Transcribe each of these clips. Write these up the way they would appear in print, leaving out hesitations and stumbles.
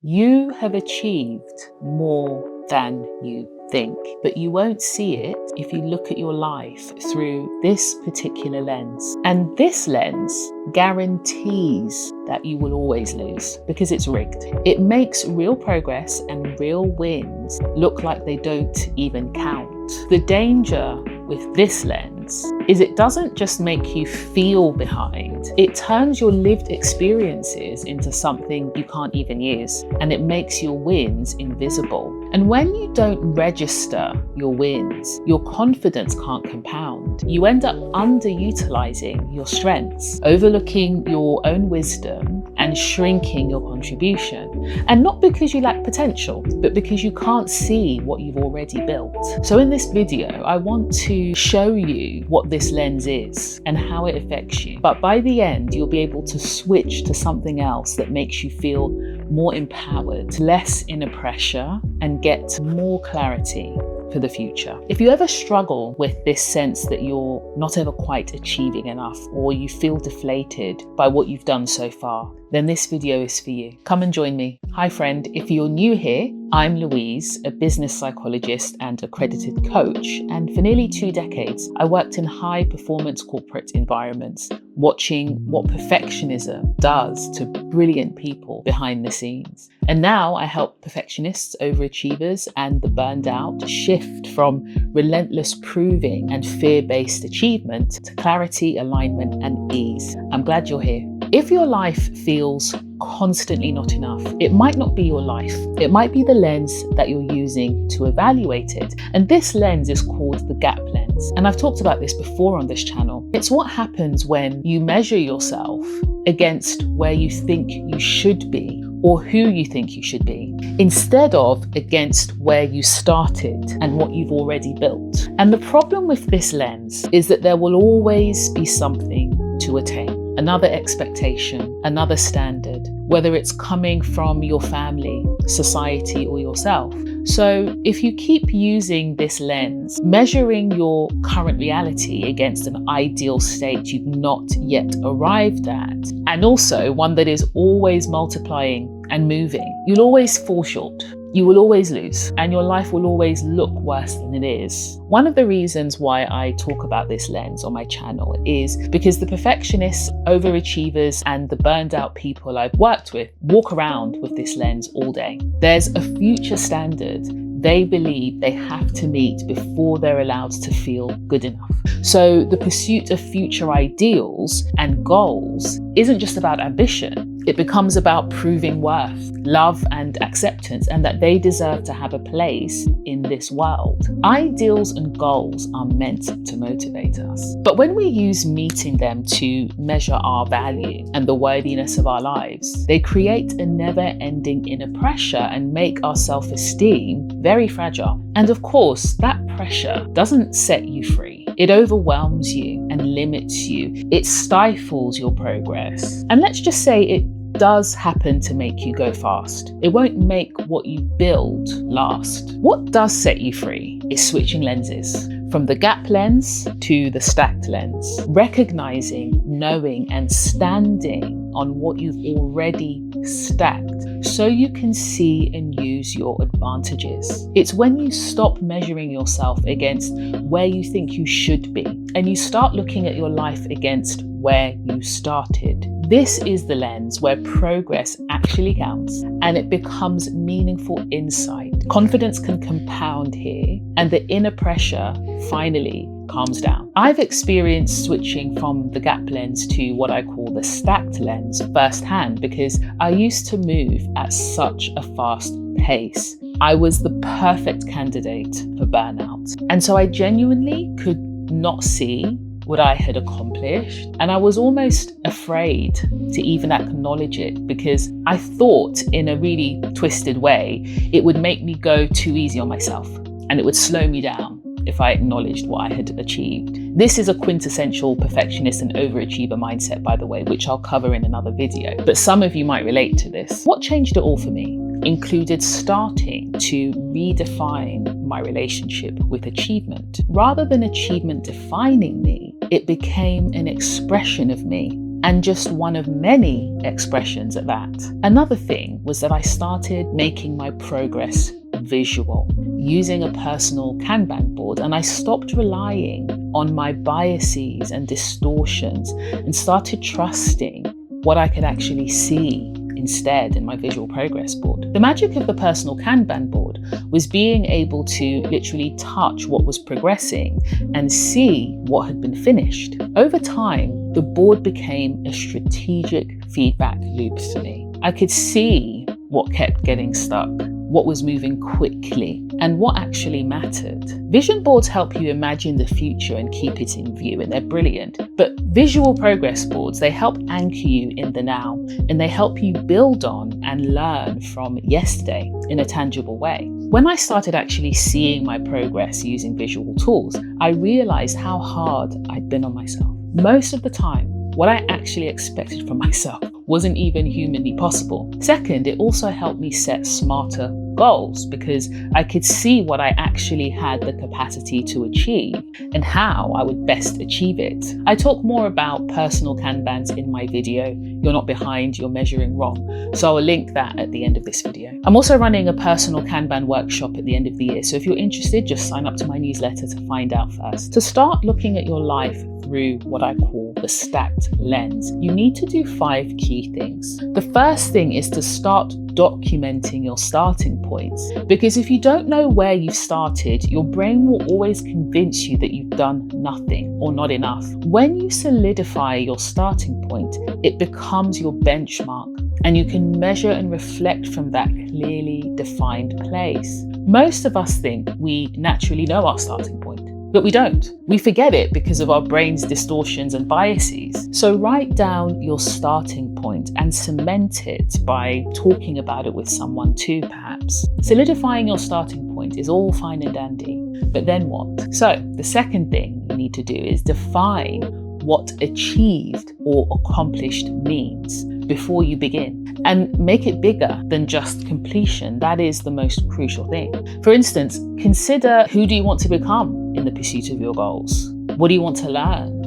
You have achieved more than you think, but you won't see it if you look at your life through this particular lens. And this lens guarantees that you will always lose because it's rigged. It makes real progress and real wins look like they don't even count. The danger with this lens is it doesn't just make you feel behind, it turns your lived experiences into something you can't even use, and it makes your wins invisible. And when you don't register your wins, your confidence can't compound. You end up underutilizing your strengths, overlooking your own wisdom, and shrinking your contribution. And not because you lack potential, but because you can't see what you've already built. So in this video, I want to show you what this lens is and how it affects you. But by the end, you'll be able to switch to something else that makes you feel more empowered, less inner pressure, and get more clarity for the future. If you ever struggle with this sense that you're not ever quite achieving enough, or you feel deflated by what you've done so far, then this video is for you. Come and join me. Hi friend, if you're new here, I'm Louise, a business psychologist and accredited coach, and for nearly 2 decades, I worked in high performance corporate environments, watching what perfectionism does to brilliant people behind the scenes. And now I help perfectionists, overachievers, and the burned out shift from relentless proving and fear-based achievement to clarity, alignment, and ease. I'm glad you're here. If your life feels constantly not enough, it might not be your life. It might be the lens that you're using to evaluate it. And this lens is called the gap lens. And I've talked about this before on this channel. It's what happens when you measure yourself against where you think you should be or who you think you should be, instead of against where you started and what you've already built. And the problem with this lens is that there will always be something to attain. Another expectation, another standard, whether it's coming from your family, society, or yourself. So if you keep using this lens, measuring your current reality against an ideal state you've not yet arrived at, and also one that is always multiplying and moving, you'll always fall short. You will always lose, and your life will always look worse than it is. One of the reasons why I talk about this lens on my channel is because the perfectionists, overachievers, and the burned out people I've worked with walk around with this lens all day. There's a future standard they believe they have to meet before they're allowed to feel good enough. So the pursuit of future ideals and goals isn't just about ambition. It becomes about proving worth, love, and acceptance, and that they deserve to have a place in this world. Ideals and goals are meant to motivate us. But when we use meeting them to measure our value and the worthiness of our lives, they create a never-ending inner pressure and make our self-esteem very fragile. And of course, that pressure doesn't set you free. It overwhelms you and limits you. It stifles your progress. And let's just say it does happen to make you go fast. It won't make what you build last. What does set you free is switching lenses from the gap lens to the stacked lens, recognizing, knowing, and standing on what you've already stacked so you can see and use your advantages. It's when you stop measuring yourself against where you think you should be and you start looking at your life against where you started. This is the lens where progress actually counts and it becomes meaningful insight. Confidence can compound here and the inner pressure finally calms down. I've experienced switching from the gap lens to what I call the stacked lens firsthand because I used to move at such a fast pace. I was the perfect candidate for burnout. And so I genuinely could not see what I had accomplished. And I was almost afraid to even acknowledge it because I thought in a really twisted way, it would make me go too easy on myself and it would slow me down if I acknowledged what I had achieved. This is a quintessential perfectionist and overachiever mindset, by the way, which I'll cover in another video, but some of you might relate to this. What changed it all for me included starting to redefine my relationship with achievement. Rather than achievement defining me, it became an expression of me, and just one of many expressions at that. Another thing was that I started making my progress visual, using a personal Kanban board, and I stopped relying on my biases and distortions and started trusting what I could actually see instead in my visual progress board. The magic of the personal Kanban board was being able to literally touch what was progressing and see what had been finished. Over time, the board became a strategic feedback loop for me. I could see what kept getting stuck, what was moving quickly, and what actually mattered. Vision boards help you imagine the future and keep it in view, and they're brilliant. But visual progress boards, they help anchor you in the now, and they help you build on and learn from yesterday in a tangible way. When I started actually seeing my progress using visual tools, I realized how hard I'd been on myself. Most of the time, what I actually expected from myself wasn't even humanly possible. Second, it also helped me set smarter goals because I could see what I actually had the capacity to achieve and how I would best achieve it. I talk more about personal Kanbans in my video, You're Not Behind, You're Measuring Wrong. So I'll link that at the end of this video. I'm also running a personal Kanban workshop at the end of the year. So if you're interested, just sign up to my newsletter to find out first. To start looking at your life through what I call the stacked lens, you need to do 5 key things. The first thing is to start documenting your starting points, because if you don't know where you've started, your brain will always convince you that you've done nothing or not enough. When you solidify your starting point, it becomes your benchmark, and you can measure and reflect from that clearly defined place. Most of us think we naturally know our starting point, but we don't. We forget it because of our brain's distortions and biases. So write down your starting point and cement it by talking about it with someone too, perhaps. Solidifying your starting point is all fine and dandy, but then what? So the second thing you need to do is define what achieved or accomplished means before you begin, and make it bigger than just completion. That is the most crucial thing. For instance, consider, who do you want to become in the pursuit of your goals? What do you want to learn?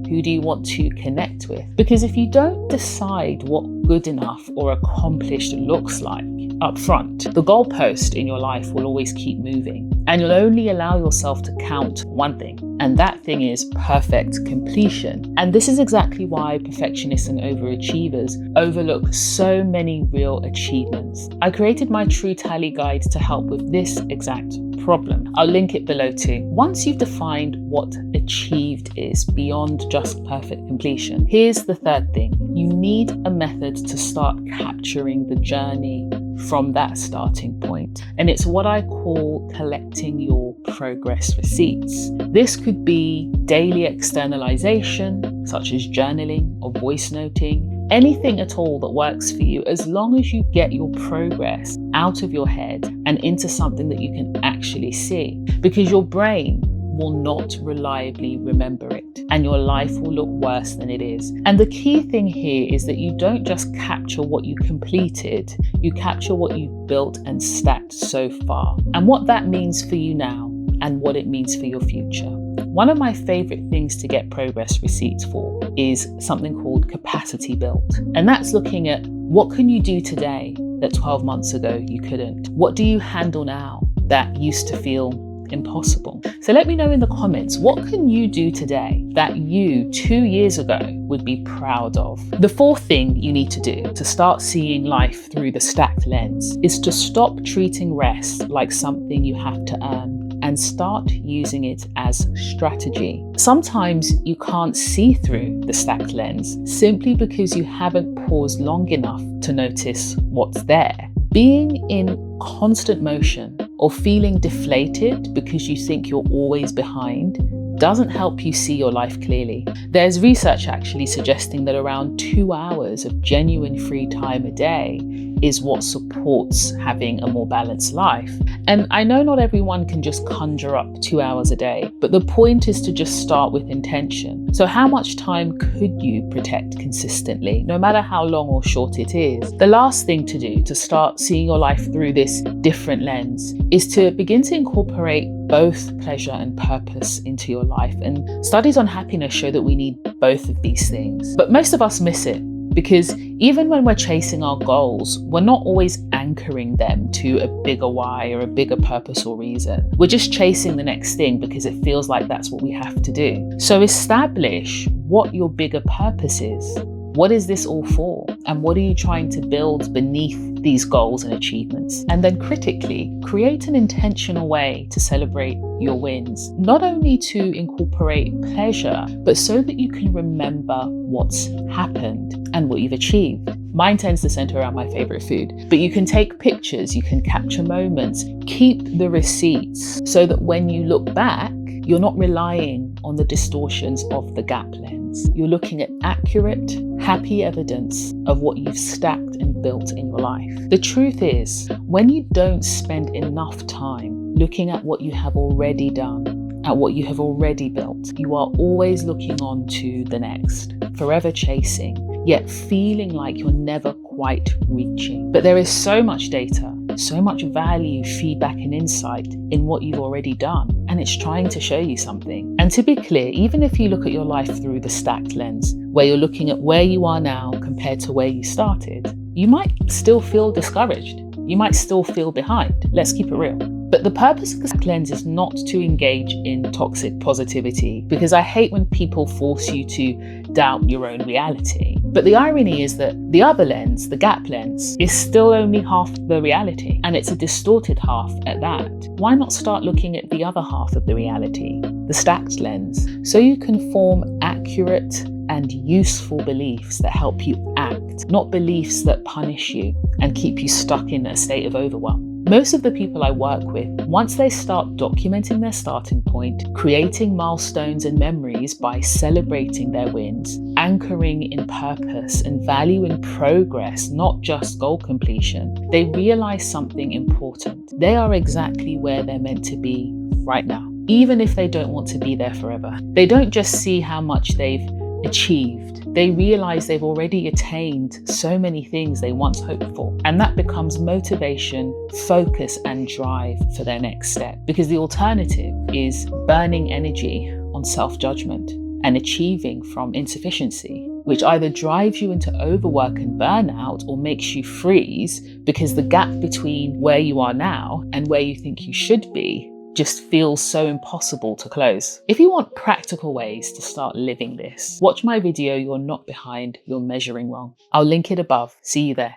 Who do you want to connect with? Because if you don't decide what good enough or accomplished looks like up front, the goalpost in your life will always keep moving, and you'll only allow yourself to count one thing, and that thing is perfect completion. And this is exactly why perfectionists and overachievers overlook so many real achievements. I created my True Tally guide to help with this exact problem. I'll link it below too. Once you've defined what achieved is beyond just perfect completion, here's the third thing. You need a method to start capturing the journey from that starting point. And it's what I call collecting your progress receipts. This could be daily externalization, such as journaling or voice noting, anything at all that works for you, as long as you get your progress out of your head and into something that you can actually see, because your brain will not reliably remember it, and your life will look worse than it is. And the key thing here is that you don't just capture what you completed, you capture what you've built and stacked so far, and what that means for you now and what it means for your future. One of my favorite things to get progress receipts for is something called capacity built. And that's looking at, what can you do today that 12 months ago you couldn't? What do you handle now that used to feel impossible? So let me know in the comments, what can you do today that you 2 years ago would be proud of? The fourth thing you need to do to start seeing life through the stacked lens is to stop treating rest like something you have to earn and start using it as strategy. Sometimes you can't see through the stacked lens simply because you haven't paused long enough to notice what's there. Being in constant motion or feeling deflated because you think you're always behind doesn't help you see your life clearly. There's research actually suggesting that around 2 hours of genuine free time a day is what supports having a more balanced life. And I know not everyone can just conjure up 2 hours a day, but the point is to just start with intention. So how much time could you protect consistently, no matter how long or short it is? The last thing to do to start seeing your life through this different lens is to begin to incorporate both pleasure and purpose into your life. And studies on happiness show that we need both of these things. But most of us miss it, because even when we're chasing our goals, we're not always anchoring them to a bigger why or a bigger purpose or reason. We're just chasing the next thing because it feels like that's what we have to do. So establish what your bigger purpose is. What is this all for? And what are you trying to build beneath these goals and achievements? And then critically, create an intentional way to celebrate your wins, not only to incorporate pleasure, but so that you can remember what's happened and what you've achieved. Mine tends to center around my favorite food, but you can take pictures, you can capture moments, keep the receipts so that when you look back, you're not relying on the distortions of the gap lens. You're looking at accurate, happy evidence of what you've stacked and built in your life. The truth is, when you don't spend enough time looking at what you have already done, at what you have already built, you are always looking on to the next, forever chasing, yet feeling like you're never quite reaching. But there is so much data, so much value, feedback, and insight in what you've already done, and it's trying to show you something. And to be clear, even if you look at your life through the stacked lens, where you're looking at where you are now compared to where you started, you might still feel discouraged. You might still feel behind. Let's keep it real. But the purpose of the stacked lens is not to engage in toxic positivity, because I hate when people force you to doubt your own reality. But the irony is that the other lens, the gap lens, is still only half the reality, and it's a distorted half at that. Why not start looking at the other half of the reality, the stacked lens, so you can form accurate and useful beliefs that help you act, not beliefs that punish you and keep you stuck in a state of overwhelm. Most of the people I work with, once they start documenting their starting point, creating milestones and memories by celebrating their wins, anchoring in purpose and valuing progress, not just goal completion, they realize something important. They are exactly where they're meant to be right now, even if they don't want to be there forever. They don't just see how much they've achieved, they realize they've already attained so many things they once hoped for. And that becomes motivation, focus, and drive for their next step. Because the alternative is burning energy on self-judgment and achieving from insufficiency, which either drives you into overwork and burnout or makes you freeze, because the gap between where you are now and where you think you should be just feels so impossible to close. If you want practical ways to start living this, watch my video, You're Not Behind, You're Measuring Wrong. I'll link it above. See you there.